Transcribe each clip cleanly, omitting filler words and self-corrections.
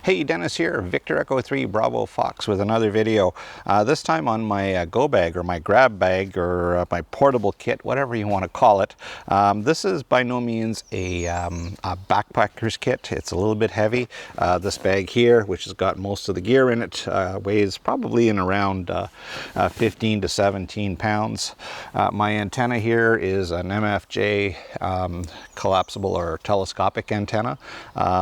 Hey, Dennis here, Victor Echo 3 Bravo Fox with another video. This time on my go bag or my grab bag or my portable kit, whatever you want to call it. This is by no means a backpacker's kit. It's a little bit heavy. This bag here, which has got most of the gear in it, weighs probably in around 15 to 17 pounds. My antenna here is an MFJ collapsible or telescopic antenna.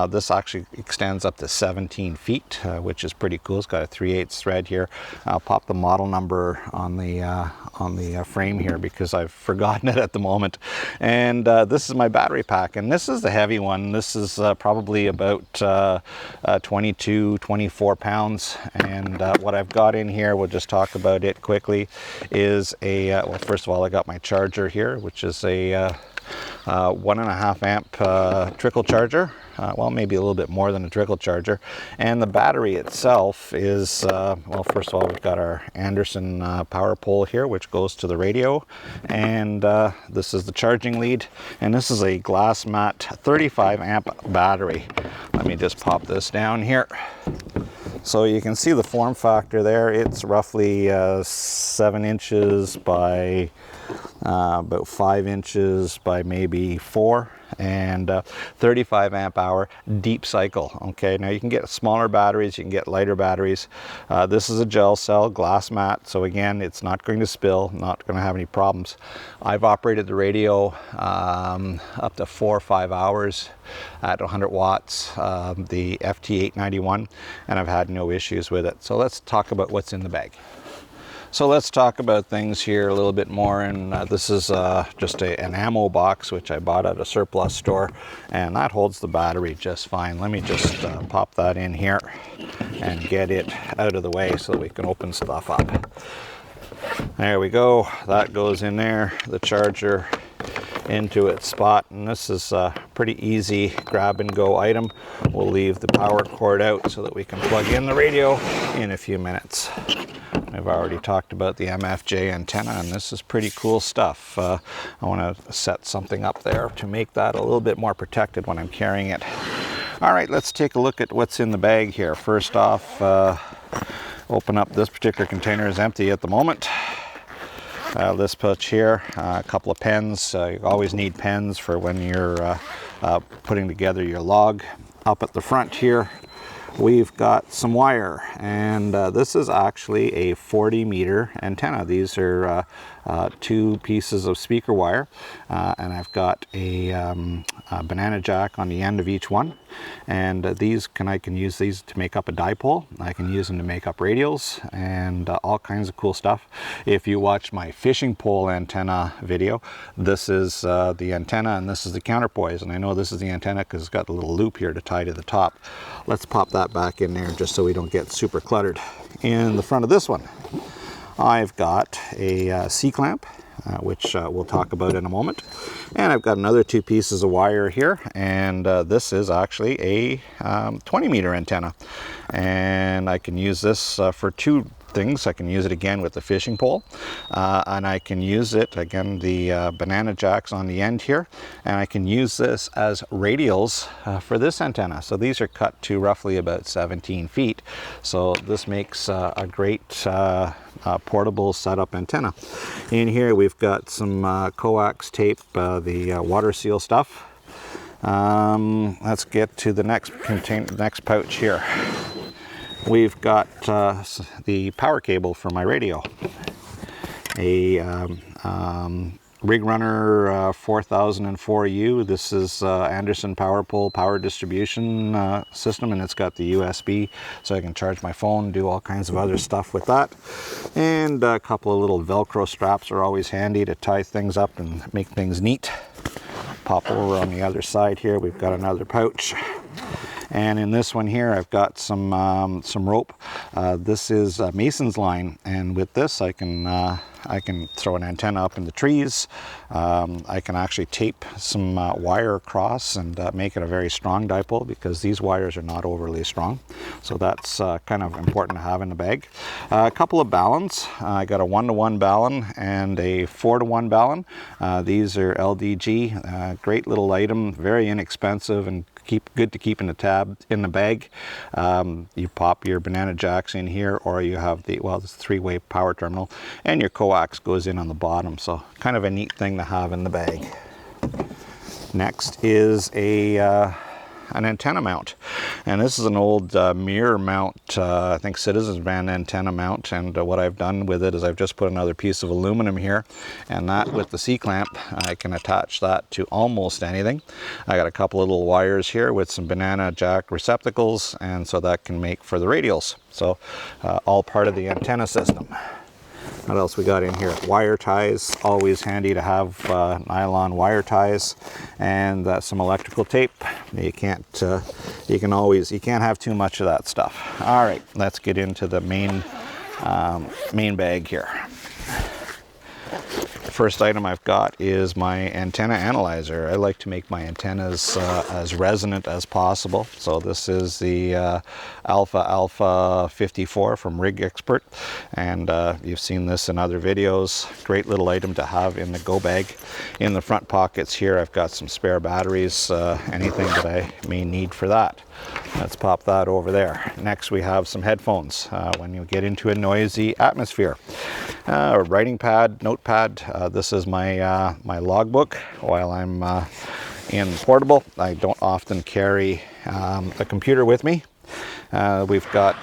This actually extends up to 17 feet, which is pretty cool. It's got a 3/8 thread here. I'll pop the model number on the frame here because I've forgotten it at the moment. And this is my battery pack, and this is the heavy one. This is probably about 22, 24 pounds. And what I've got in here, we'll just talk about it quickly, is a, well, first of all, I got my charger here, which is a 1.5 amp trickle charger. Well, maybe a little bit more than a trickle charger. And the battery itself is, well, first of all, we've got our Anderson power pole here, which goes to the radio. And this is the charging lead. And this is a glass mat 35 amp battery. Let me just pop this down here. So you can see the form factor there. It's roughly 7 inches by about 5 inches by maybe 4, and 35 amp hour deep cycle. Okay, now you can get smaller batteries, you can get lighter batteries. This is a gel cell glass mat, so again, it's not going to spill, not going to have any problems. I've operated the radio up to 4 or 5 hours at 100 watts, the FT891, and I've had no issues with it. So let's talk about what's in the bag. So let's talk about things here a little bit more, and this is just an ammo box which I bought at a surplus store, and that holds the battery just fine. Let me just pop that in here and get it out of the way so that we can open stuff up. There we go, that goes in there, the charger into its spot, and this is a pretty easy grab and go item. We'll leave the power cord out so that we can plug in the radio in a few minutes. I've already talked about the MFJ antenna, and this is pretty cool stuff. I want to set something up there to make that a little bit more protected when I'm carrying it. All right, let's take a look at what's in the bag here. First off, open up this particular container, is empty at the moment. This pouch here, a couple of pens. You always need pens for when you're putting together your log. Up at the front here, we've got some wire, and this is actually a 40-meter antenna. These are 2 pieces of speaker wire, and I've got a banana jack on the end of each one, and I can use these to make up a dipole. I can use them to make up radials and all kinds of cool stuff. If you watch my fishing pole antenna video, this is the antenna and this is the counterpoise, and I know this is the antenna because it's got a little loop here to tie to the top. Let's pop that back in there just so we don't get super cluttered. In the front of this one, I've got a C-clamp, which we'll talk about in a moment. And I've got another 2 pieces of wire here, and this is actually a 20-meter antenna. And I can use this for 2 things. I can use it again with the fishing pole, and I can use it, again, the banana jacks on the end here, and I can use this as radials for this antenna. So these are cut to roughly about 17 feet. So this makes a great portable setup antenna. In here we've got some coax tape, the water seal stuff. Let's get to the next pouch here. We've got the power cable for my radio, a Rig Runner 4004U. This is Anderson power pole power distribution system, and it's got the USB, so I can charge my phone, do all kinds of other stuff with that. And a couple of little Velcro straps are always handy to tie things up and make things neat. Pop over on the other side here, we've got another pouch. And in this one here, I've got some rope. This is Mason's line, and with this I can I can throw an antenna up in the trees. I can actually tape some wire across and make it a very strong dipole, because these wires are not overly strong. So that's kind of important to have in the bag. A couple of ballons. I got a 1-to-1 ballon and a 4-to-1 ballon. These are LDG, great little item, very inexpensive and good to keep in the bag. You pop your banana jacks in here, or you have the, well, it's a 3-way power terminal, and your coax goes in on the bottom. So kind of a neat thing to have in the bag. Next is an antenna mount, and this is an old mirror mount, I think Citizens brand antenna mount, and what I've done with it is I've just put another piece of aluminum here, and that with the C-clamp I can attach that to almost anything. I got a couple of little wires here with some banana jack receptacles, and so that can make for the radials. So all part of the antenna system. What else we got in here? Wire ties, always handy to have nylon wire ties, and some electrical tape. You can't have too much of that stuff. All right, let's get into the main bag here. The first item I've got is my antenna analyzer. I like to make my antennas as resonant as possible. So this is the Alpha 54 from Rig Expert, and you've seen this in other videos. Great little item to have in the go bag. In the front pockets here I've got some spare batteries, anything that I may need for that. Let's pop that over there. Next we have some headphones when you get into a noisy atmosphere. A writing pad, notepad. This is my my logbook while I'm in portable. I don't often carry a computer with me. We've got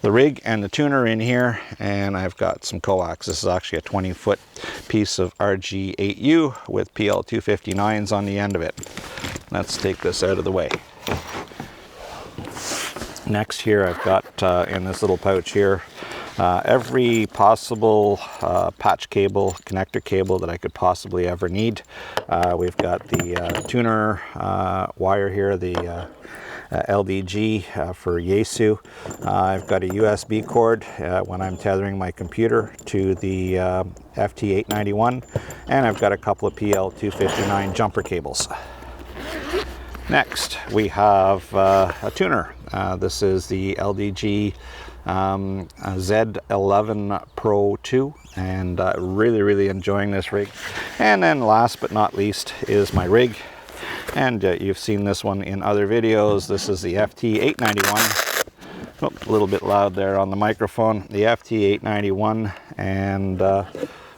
the rig and the tuner in here, and I've got some coax. This is actually a 20-foot piece of RG8U with PL259s on the end of it. Let's take this out of the way. Next here I've got in this little pouch here every possible patch cable, connector cable that I could possibly ever need. We've got the tuner wire here, the LDG for Yaesu. I've got a USB cord when I'm tethering my computer to the FT891, and I've got a couple of PL259 jumper cables. Next we have a tuner. This is the LDG Z11 Pro II, and really enjoying this rig. And then last but not least is my rig, and you've seen this one in other videos. This is the FT891. Oh, a little bit loud there on the microphone. The FT891, and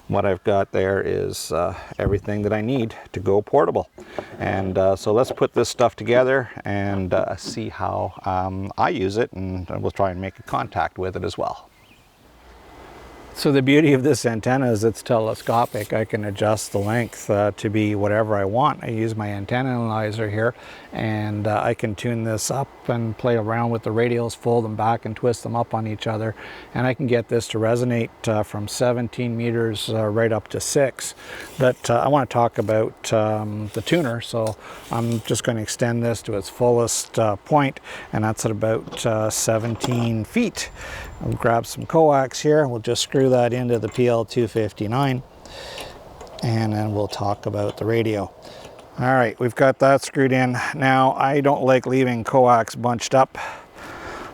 what I've got there is everything that I need to go portable. And so let's put this stuff together and see how I use it, and we'll try and make a contact with it as well. So the beauty of this antenna is it's telescopic. I can adjust the length to be whatever I want. I use my antenna analyzer here, and I can tune this up and play around with the radials, fold them back and twist them up on each other, and I can get this to resonate from 17 meters right up to 6. But I want to talk about the tuner, so I'm just going to extend this to its fullest point, and that's at about 17 feet. I'll grab some coax here. We'll just screw that into the PL259, and then we'll talk about the radio. All right, we've got that screwed in. Now, I don't like leaving coax bunched up,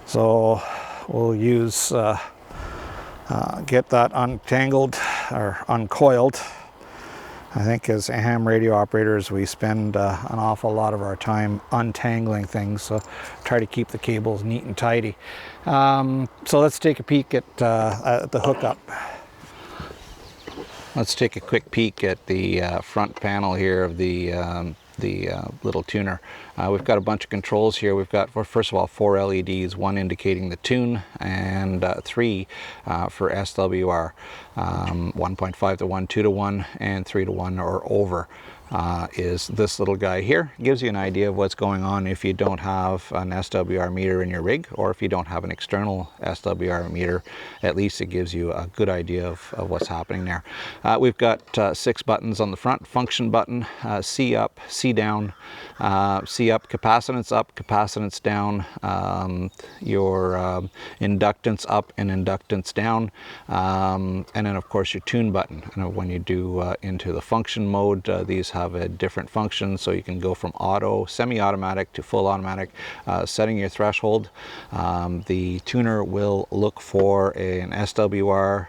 so we'll use get that untangled or uncoiled. I think as ham radio operators, we spend an awful lot of our time untangling things, so try to keep the cables neat and tidy. So let's take a peek at the hookup. Let's take a quick peek at the front panel here of the little tuner. We've got a bunch of controls here. We've got, first of all, 4 LEDs, 1 indicating the tune, and 3 for SWR, 1.5 to 1, 2 to 1, and 3 to 1 or over. Is this little guy here. Gives you an idea of what's going on if you don't have an SWR meter in your rig, or if you don't have an external SWR meter. At least it gives you a good idea of what's happening there. We've got 6 buttons on the front. Function button, C up, C down, C frequency up, capacitance down, your inductance up and inductance down, and then of course your tune button. And when you do into the function mode, these have a different function, so you can go from auto, semi-automatic to full automatic. Setting your threshold, the tuner will look for an SWR.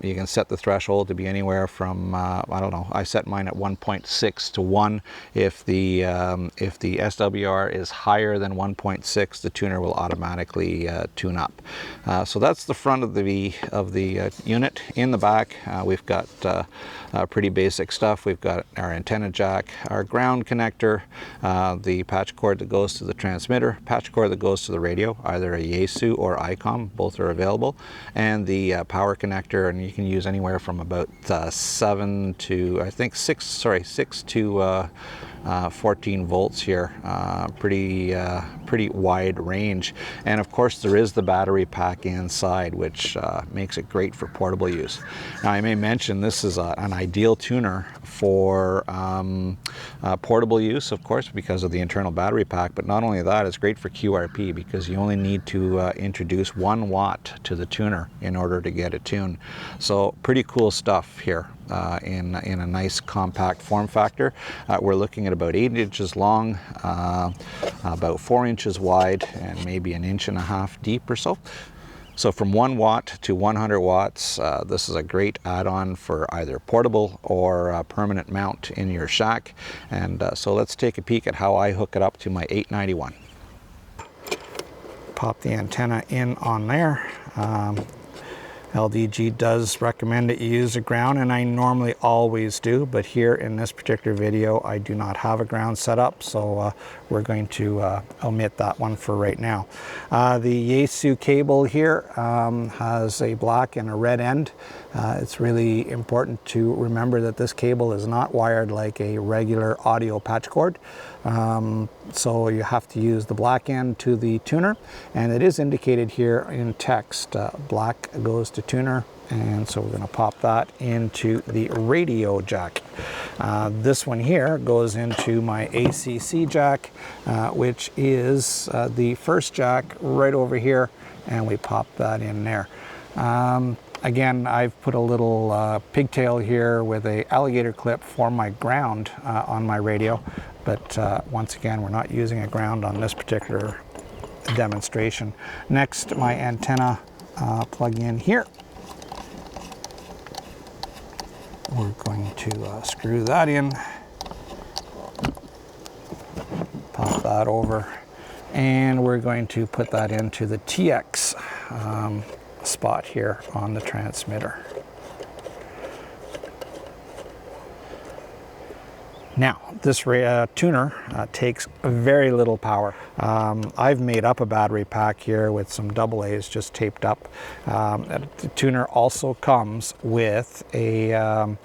You can set the threshold to be anywhere from I don't know, I set mine at 1.6 to 1. If the SWR is higher than 1.6, the tuner will automatically tune up. So that's the front of the unit. In the back, we've got pretty basic stuff. We've got our antenna jack, our ground connector, the patch cord that goes to the transmitter, patch cord that goes to the radio, either a Yaesu or ICOM, both are available, and the power connector, and you can use anywhere from about 7 to, I think 6 to 14 volts here. Pretty wide range. And of course there is the battery pack inside, which makes it great for portable use. Now I may mention this is an ideal tuner for portable use, of course, because of the internal battery pack, but not only that, it's great for QRP because you only need to introduce 1 watt to the tuner in order to get it tuned. So pretty cool stuff here. In a nice compact form factor. We're looking at about 8 inches long, about 4 inches wide, and maybe 1.5 inches deep or so. So from 1 watt to 100 watts, this is a great add-on for either portable or permanent mount in your shack. And so let's take a peek at how I hook it up to my 891. Pop the antenna in on there. LDG does recommend that you use a ground, and I normally always do, but here in this particular video I do not have a ground set up, so we're going to omit that one for right now. The Yaesu cable here has a black and a red end. It's really important to remember that this cable is not wired like a regular audio patch cord. So you have to use the black end to the tuner, and it is indicated here in text. Black goes to tuner, and so we're going to pop that into the radio jack. This one here goes into my ACC jack, which is the first jack right over here, and we pop that in there. Again, I've put a little pigtail here with a alligator clip for my ground on my radio, but once again, we're not using a ground on this particular demonstration. Next, my antenna plug in here. We're going to screw that in, pop that over, and we're going to put that into the TX spot here on the transmitter. Now, this tuner takes very little power. I've made up a battery pack here with some AA's just taped up. The tuner also comes with a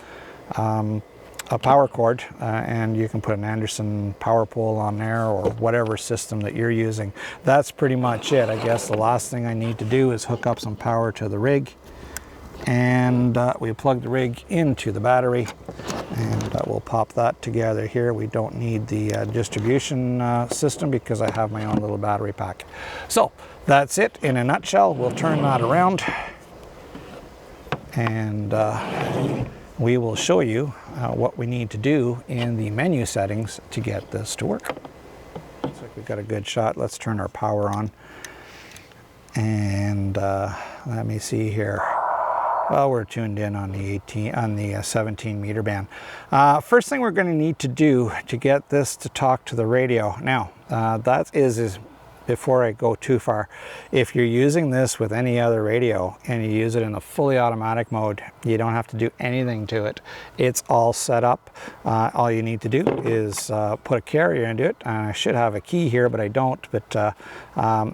power cord, and you can put an Anderson power pole on there or whatever system that you're using. That's pretty much it. I guess the last thing I need to do is hook up some power to the rig, and we plug the rig into the battery, and we'll pop that together here. We don't need the distribution system because I have my own little battery pack. So that's it in a nutshell. We'll turn that around, and we will show you what we need to do in the menu settings to get this to work. Looks like we've got a good shot. Let's turn our power on, and let me see here. Well, we're tuned in on the 17 meter band. First thing we're going to need to do to get this to talk to the radio. Now, that is before I go too far, if you're using this with any other radio and you use it in a fully automatic mode, you don't have to do anything to it. It's all set up. All you need to do is put a carrier into it. I should have a key here, but I don't. But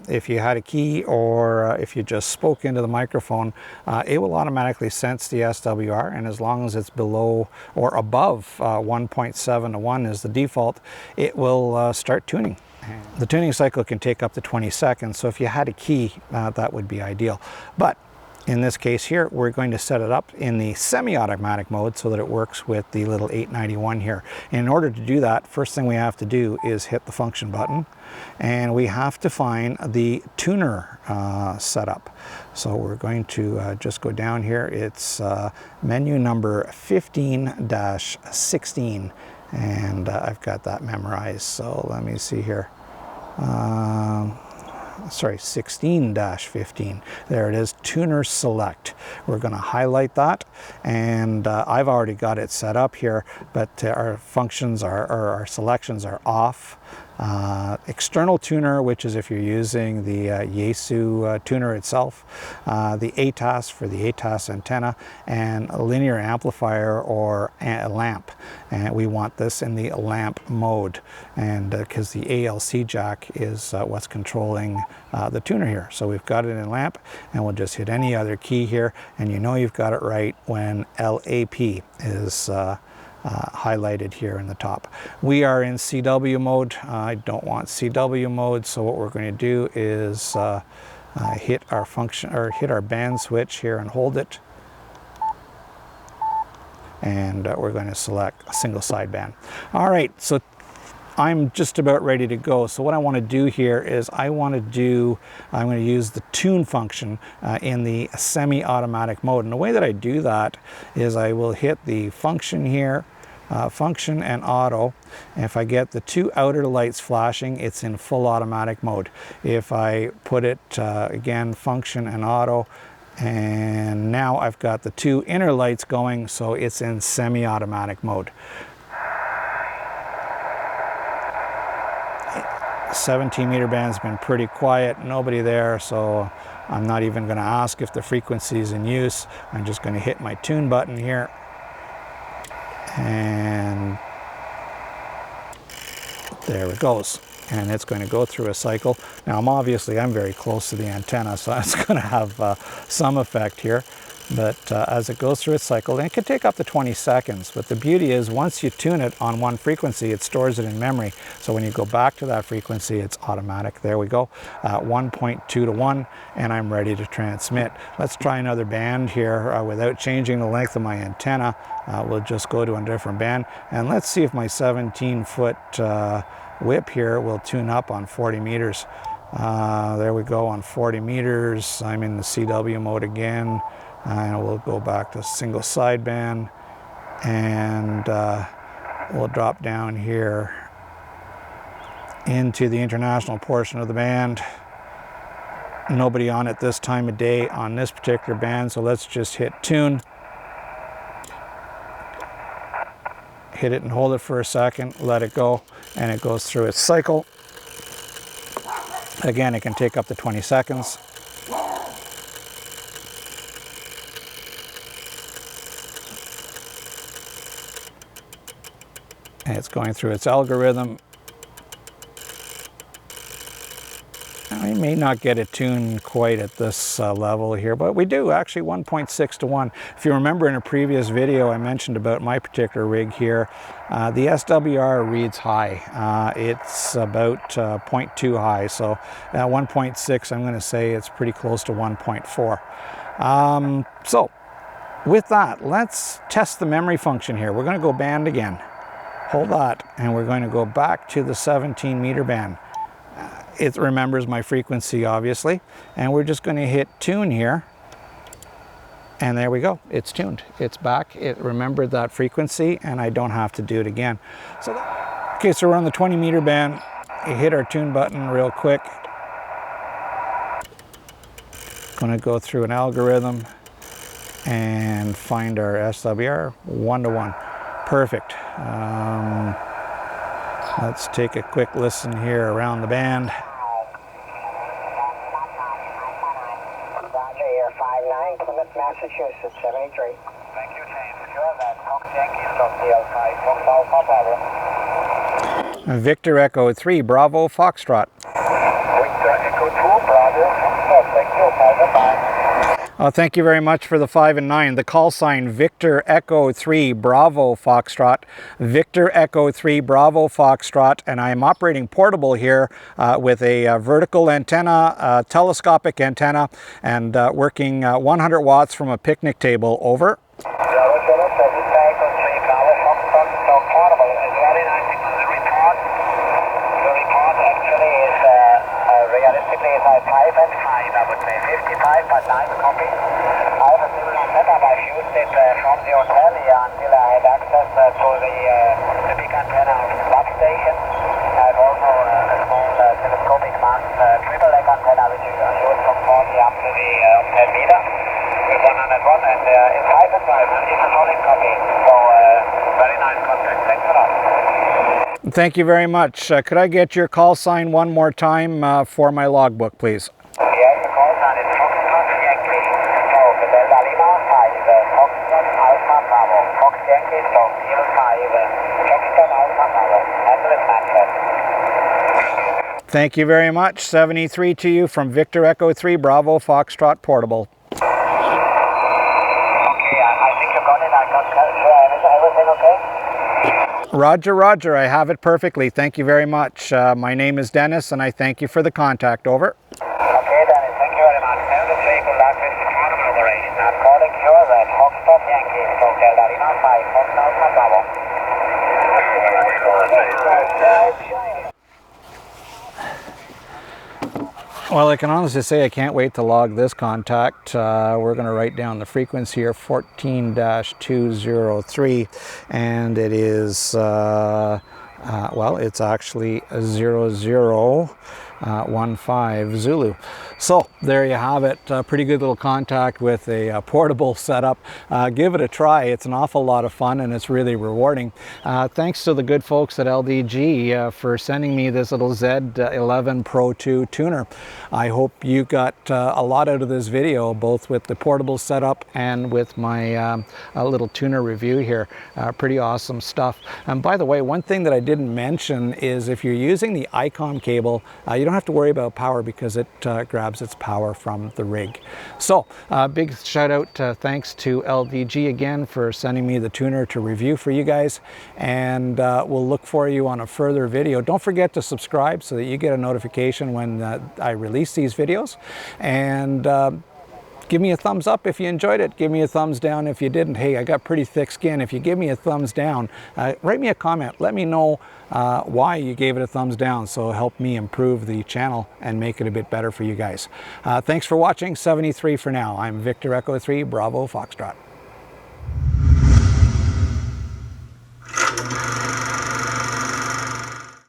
if you had a key, or if you just spoke into the microphone, it will automatically sense the SWR, and as long as it's below or above 1.7 to 1 is the default, it will start tuning. The tuning cycle can take up to 20 seconds, so if you had a key, that would be ideal. But In this case here, we're going to set it up in the semi-automatic mode so that it works with the little 891 here. And in order to do that, first thing we have to do is hit the function button, and we have to find the tuner setup. So we're going to just go down here. It's menu number 15-16, and I've got that memorized. So let me see here. Sorry, 16-15. There it is, tuner select. We're going to highlight that, and I've already got it set up here, but our functions are, or our selections are off. External tuner, which is if you're using the Yaesu tuner itself, the ATAS for the ATAS antenna, and a linear amplifier or a lamp. And we want this in the lamp mode, and because the ALC jack is what's controlling the tuner here. So we've got it in lamp, and we'll just hit any other key here, and you know you've got it right when LAP is highlighted here in the top. We are in CW mode. I don't want CW mode, so what we're going to do is hit our function, or hit our band switch here and hold it, and we're going to select a single sideband. All right, so I'm just about ready to go. So what I want to do here is I'm going to use the tune function in the semi-automatic mode. And the way that I do that is I will hit the function here, function and auto. And if I get the two outer lights flashing, it's in full automatic mode. If I put it again, function and auto, and now I've got the two inner lights going, so it's in semi-automatic mode. 17 meter band's been pretty quiet, nobody there, so I'm not even going to ask if the frequency is in use. I'm just going to hit my tune button here, and there it goes, and it's going to go through a cycle. Now I'm very close to the antenna, so it's going to have some effect here, but as it goes through its cycle, and it can take up to 20 seconds, but the beauty is once you tune it on one frequency, it stores it in memory, so when you go back to that frequency, it's automatic. There we go, 1.2 to 1, and I'm ready to transmit. Let's try another band here without changing the length of my antenna. We'll just go to a different band, and let's see if my 17-foot whip here will tune up on 40 meters. There we go, on 40 meters. I'm in the CW mode again, and we'll go back to single sideband, and we'll drop down here into the international portion of the band. Nobody on it this time of day on this particular band, so let's just hit tune. Hit it and hold it for a second, let it go, and it goes through its cycle. Again, it can take up to 20 seconds. And it's going through its algorithm. I may not get it tuned quite at this level here, but we do actually 1.6 to 1. If you remember in a previous video I mentioned about my particular rig here, the SWR reads high. It's about 0.2 high, so at 1.6 I'm going to say it's pretty close to 1.4. So with that, let's test the memory function here. We're going to go band again. Hold that, and we're going to go back to the 17 meter band. It remembers my frequency, obviously, and we're just going to hit tune here, and there we go, it's tuned, it's back, it remembered that frequency, and I don't have to do it again. Okay, so we're on the 20 meter band. You hit our tune button real quick. Going to go through an algorithm and find our SWR 1 to 1. Perfect. Let's take a quick listen here around the band. Massachusetts, 73. Thank you, James. You're that. Yankee, Victor Echo 3, Bravo Foxtrot. Victor Echo 2, Bravo Foxtrot. Thank you. Oh, thank you very much for the 5 and 9. The call sign Victor Echo 3 Bravo Foxtrot. Victor Echo 3 Bravo Foxtrot, and I'm operating portable here with a vertical antenna, telescopic antenna, and working 100 watts from a picnic table. Over. Realistically, it's 5 and 5, I would say 55, but nice copy. I have a similar setup. I've used it from the hotel here until I had access to the big antenna of the substation. I have also a small telescopic mast triple leg antenna which you can use from 40 up to the 10 meter with 101, and it's 5 and 5. It's a solid copy, so very nice contact. Thanks a lot. Thank you very much. Could I get your call sign one more time for my logbook, please? Yes, the call sign is Foxtrot Yankee. So, the Delta Lima 5, Foxtrot Alpha Bravo. Fox Yankee, so Kilo 5, Foxtrot Alpha Bravo. Address match. Thank you very much. 73 to you from Victor Echo 3 Bravo Foxtrot Portable. Okay, I think you got it. I got everything okay? Roger, Roger. I have it perfectly. Thank you very much. My name is Dennis, and I thank you for the contact. Over. Okay, Dennis. Thank you very much. Have a good luck with the quantum operation. I'm calling you at Foxtrot Yankee, so Delta Lima 5, Fox Alpha Bravo. Well, I can honestly say I can't wait to log this contact. We're going to write down the frequency here, 14-203, and it is, well, it's actually 0015 Zulu. So there you have it. Pretty good little contact with a portable setup. Give it a try. It's an awful lot of fun and it's really rewarding. Thanks to the good folks at LDG for sending me this little Z11 Pro II tuner. I hope you got a lot out of this video, both with the portable setup and with my little tuner review here. Pretty awesome stuff. And by the way, one thing that I didn't mention is if you're using the ICOM cable, you don't have to worry about power because it grabs its power from the rig. So big shout out, thanks to LDG again for sending me the tuner to review for you guys, and we'll look for you on a further video. Don't forget to subscribe so that you get a notification when I release these videos, and give me a thumbs up if you enjoyed it. Give me a thumbs down if you didn't. Hey, I got pretty thick skin. If you give me a thumbs down, write me a comment. Let me know why you gave it a thumbs down, so it'll help me improve the channel and make it a bit better for you guys. Thanks for watching. 73 for now. I'm Victor Echo 3 Bravo Foxtrot.